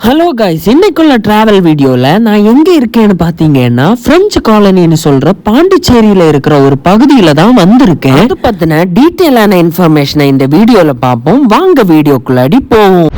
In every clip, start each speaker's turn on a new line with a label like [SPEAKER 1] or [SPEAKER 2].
[SPEAKER 1] Hello guys, இன்னைக்குள்ள travel வீடியோல நான் எங்க இருக்கேன்னு பாத்தீங்கன்னா பிரெஞ்சு காலனின்னு சொல்ற பாண்டிச்சேரியில இருக்கிற ஒரு பகுதியில தான் வந்திருக்கேன். அது பத்தின டீட்டெயிலான இன்ஃபர்மேஷனை இந்த வீடியோல பார்ப்போம். வாங்க வீடியோக்குள்ளாடி போவோம்.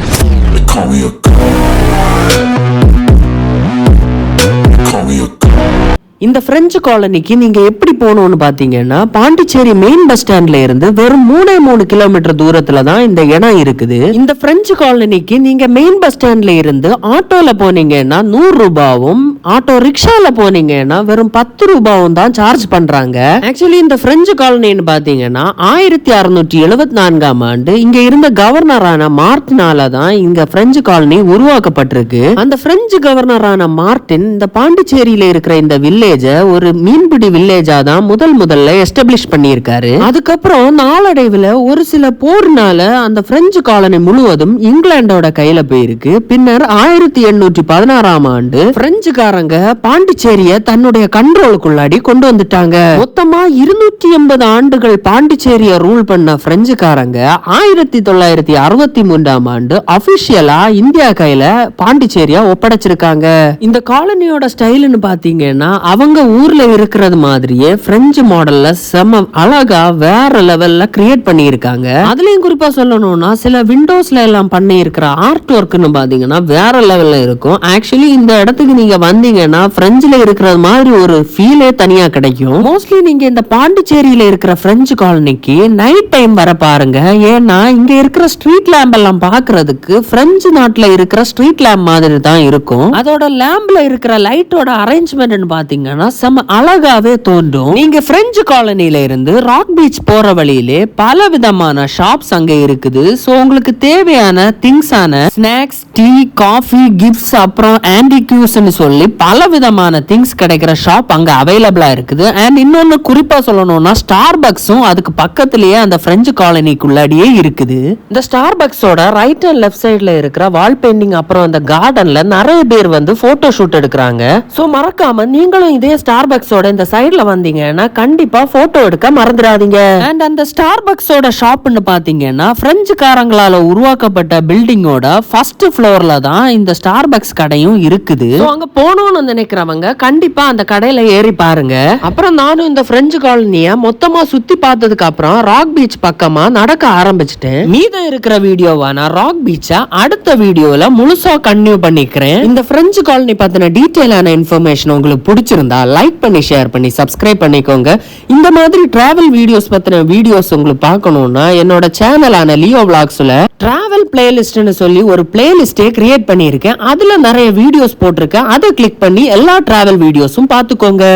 [SPEAKER 1] இந்த பிரெஞ்சு காலனிக்கு நீங்க எப்படி போகணும்னு பாத்தீங்கன்னா பாண்டிச்சேரி மெயின் பஸ் ஸ்டாண்ட்ல இருந்து வெறும் 3 கிலோமீட்டர் தூரத்துல தான் இந்த இடம் இருக்குது. இந்த பிரெஞ்சு காலனிக்கு நீங்க மெயின் பஸ் ஸ்டாண்ட்ல இருந்து ஆட்டோல போனீங்கன்னா 100 ரூபாவும், ஆட்டோ ரிக்ஷால போனீங்கன்னா வெறும் 10 ரூபாவும் தான் சார்ஜ் பண்றாங்க. ஆக்சுவலி இந்த பிரெஞ்சு காலனின்னு பாத்தீங்கன்னா 1674ஆம் ஆண்டு இங்க இருந்த கவர்னரான மார்டினால தான் இங்க பிரெஞ்சு காலனி உருவாக்கப்பட்டிருக்கு. அந்த பிரெஞ்சு கவர்னரான மார்டின் இந்த பாண்டிச்சேரியில இருக்கிற இந்த வில்லேஜ் ஒரு மீன்பிடி வில்லேஜா தான் முதல்ல எஸ்டாப்ளிஷ் பண்ணியிருக்காரு. அதுக்கப்புறம் நாளடைவில் ஒரு சில போர்னால அந்த பிரெஞ்சு காலனி முழுவதும் இங்கிலாந்தோட கையில போயிருக்கு. பின்னர் 1816ஆம் ஆண்டு பிரெஞ்சுக்காரங்க பாண்டிச்சேரிய தன்னுடைய கண்ட்ரோலுக்குள்ளாடி கொண்டு வந்துட்டாங்க. மொத்தமா 280 ஆண்டுகள் பாண்டிச்சேரிய ரூல் பண்ண பிரெஞ்சுக்காரங்க 1963ஆம் ஆண்டு அபிஷியலா இந்தியா கையில பாண்டிச்சேரியா ஒப்படைச்சிருக்காங்க. இந்த காலனியோட ஸ்டைல்னு பாத்தீங்கன்னா அவங்க ஊர்ல இருக்கிறது மாதிரியே பிரெஞ்சு மாடல்ல செம அழகா வேற லெவல்ல கிரியேட் பண்ணியிருக்காங்க. அதுலயும் குறிப்பா சொல்லணும்னா சில விண்டோஸ்ல எல்லாம் பண்ணி இருக்கிற ஆர்ட் ஒர்க்னு பாத்தீங்கன்னா வேற லெவல்ல இருக்கும். ஆக்சுவலி இந்த இடத்துக்கு நீங்க வந்தீங்கன்னா பிரெஞ்சுல இருக்கிறது மாதிரி ஒரு ஃபீலே தனியா கிடைக்கும். மோஸ்ட்லி நீங்க இந்த பாண்டிச்சேரியில இருக்கிற பிரெஞ்சு காலனிக்கு நைட் டைம் வர பாருங்க. ஏன்னா இங்க இருக்கிற ஸ்ட்ரீட் லேம்ப் எல்லாம் பாக்குறதுக்கு பிரெஞ்சு நாட்டுல இருக்கிற ஸ்ட்ரீட் லேம்ப் மாதிரி தான் இருக்கும். அதோட லேம்ப்ல இருக்கிற லைட்டோட அரேஞ்ச்மெண்ட் பாத்தீங்கன்னா செம அழகாவே தோன்றும். நீங்க பிரெஞ்சு காலனில இருந்து ராக் பீச் போற வழியிலே பல விதமான ஷாப்ஸ் அங்க இருக்குது. சோ உங்களுக்கு தேவையான திங்ஸான ஸ்நாக்ஸ், டீ, காஃபி, கிஃப்ட்ஸ், அப்புறம் ஆன்டிக்யூஸ்னு சொல்லி பல விதமான திங்ஸ் கிடைக்கிற ஷாப் அங்க அவைலபிளா இருக்குது. அண்ட் இன்னொன்னு குறிப்பா சொல்லணும்னா ஸ்டார்பக்ஸும் அதுக்கு பக்கத்திலேயே அந்த பிரெஞ்சு காலனிக்குள்ளாடியே இருக்குது. இந்த ஸ்டார்பக்ஸோட ரைட் அண்ட் லெஃப்ட் சைடுல இருக்கிற வால் பெயிண்டிங் அப்புறம் அந்த கார்டன்ல நிறைய பேர் வந்து போட்டோ ஷூட் எடுக்கிறாங்க. சோ மறக்காம நீங்களும் இதே ஸ்டார்பக்ஸோட இந்த சைடுல வந்தீங்கன்னா கண்டிப்பா போட்டோ எடுக்க மறந்துடாதீங்க. அண்ட் அந்த ஸ்டார்பக்ஸோட ஷாப்னு பாத்தீங்கன்னா பிரெஞ்சுக்காரங்களால உருவாக்கப்பட்ட பில்டிங்கோட ஃபர்ஸ்ட் ஃப்ளோர்ல தான் இந்த ஸ்டார்பக்ஸ் கடையும் இருக்குது. அங்க போகணும்னு நினைக்கிறவங்க கண்டிப்பா அந்த கடையில ஏறி பாருங்க. அப்புறம் நானும் இந்த பிரெஞ்சு காலனிய மொத்தமா சுத்தி பார்த்ததுக்கு அப்புறம் ராக் பீச் பக்கமா நடக்க ஆரம்பிச்சிட்டேன். மீதம் இருக்கிற வீடியோவான ராக் பீச்ச அடுத்த வீடியோல முழுசா கன்டினியூ பண்ணிக்கிறேன். இந்த பிரெஞ்சு காலனி பத்தின டீடைலான இன்ஃபர்மேஷன் உங்களுக்கு பிடிச்சிருந்தா லைக் பண்ணி, ஷேர் பண்ணி, சப்ஸ்கிரைப் பண்ணிக்கோங்க. இந்த மாதிரி டிராவல் வீடியோஸ் பத்தின வீடியோஸ் உங்களுக்கு பார்க்கணும்னா என்னோட சேனலான லியோ விளாக்ஸ்ல டிராவல் பிளேலிஸ்ட்னு சொல்லி ஒரு பிளேலிஸ்டே கிரியேட் பண்ணியிருக்கேன். அதுல நிறைய வீடியோஸ் போட்டிருக்கேன். அதை கிளிக் பண்ணி எல்லா டிராவல் வீடியோஸும் பார்த்துக்கோங்க.